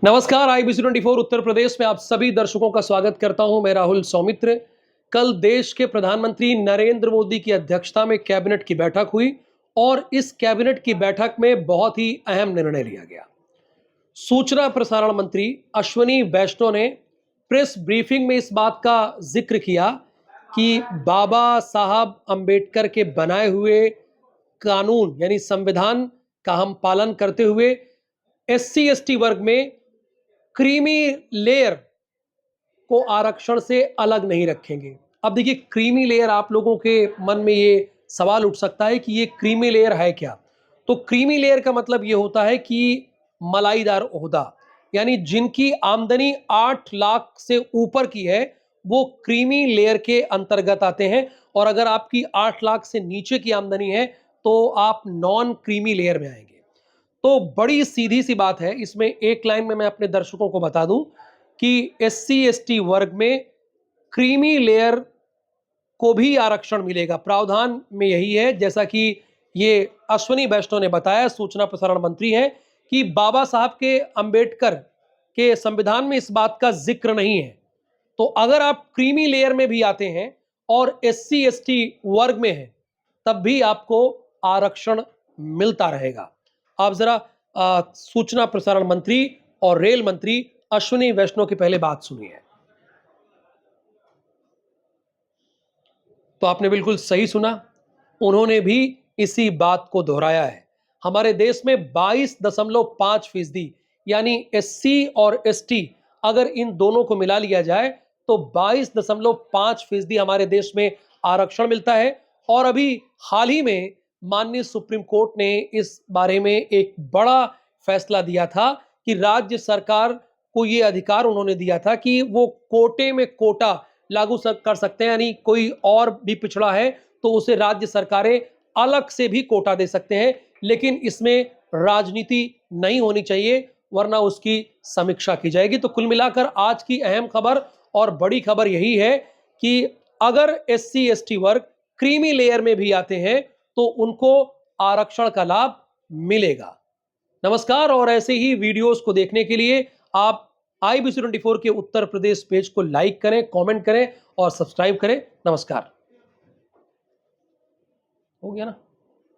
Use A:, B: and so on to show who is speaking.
A: नमस्कार, IBC 24 उत्तर प्रदेश में आप सभी दर्शकों का स्वागत करता हूं। मैं राहुल सौमित्र। कल देश के प्रधानमंत्री नरेंद्र मोदी की अध्यक्षता में कैबिनेट की बैठक हुई और इस कैबिनेट की बैठक में बहुत ही अहम निर्णय लिया गया। सूचना प्रसारण मंत्री अश्विनी वैष्णव ने प्रेस ब्रीफिंग में इस बात का जिक्र किया कि बाबा साहब अंबेडकर के बनाए हुए कानून यानी संविधान का हम पालन करते हुए SC/ST वर्ग में क्रीमी लेयर को आरक्षण से अलग नहीं रखेंगे। अब देखिए, क्रीमी लेयर, आप लोगों के मन में ये सवाल उठ सकता है कि ये क्रीमी लेयर है क्या? तो क्रीमी लेयर का मतलब ये होता है कि मलाईदार ओहदा, यानी जिनकी आमदनी 8 लाख से ऊपर की है वो क्रीमी लेयर के अंतर्गत आते हैं, और अगर आपकी 8 लाख से नीचे की आमदनी है तो आप नॉन क्रीमी लेयर में आएंगे। तो बड़ी सीधी सी बात है, इसमें एक लाइन में मैं अपने दर्शकों को बता दूं कि SC/ST वर्ग में क्रीमी लेयर को भी आरक्षण मिलेगा। प्रावधान में यही है, जैसा कि ये अश्विनी वैष्णव ने बताया, सूचना प्रसारण मंत्री हैं, कि बाबा साहब के अंबेडकर के संविधान में इस बात का जिक्र नहीं है। तो अगर आप क्रीमी लेयर में भी आते हैं और SC/ST वर्ग में हैं, तब भी आपको आरक्षण मिलता रहेगा। आप जरा सूचना प्रसारण मंत्री और रेल मंत्री अश्विनी वैष्णव की पहले बात सुनिए। तो आपने बिल्कुल सही सुना, उन्होंने भी इसी बात को दोहराया है। हमारे देश में 22.5% यानी SC और ST, अगर इन दोनों को मिला लिया जाए तो 22.5% हमारे देश में आरक्षण मिलता है। और अभी हाल ही में माननीय सुप्रीम कोर्ट ने इस बारे में एक बड़ा फैसला दिया था कि राज्य सरकार को ये अधिकार उन्होंने दिया था कि वो कोटे में कोटा लागू कर सकते हैं, यानी कोई और भी पिछड़ा है तो उसे राज्य सरकारें अलग से भी कोटा दे सकते हैं, लेकिन इसमें राजनीति नहीं होनी चाहिए, वरना उसकी समीक्षा की जाएगी। तो कुल मिलाकर आज की अहम खबर और बड़ी खबर यही है कि अगर SC/ST वर्ग क्रीमी लेयर में भी आते हैं तो उनको आरक्षण का लाभ मिलेगा। नमस्कार, और ऐसे ही वीडियोस को देखने के लिए आप IBC 24 के उत्तर प्रदेश पेज को लाइक करें, कमेंट करें और सब्सक्राइब करें। नमस्कार। हो गया ना?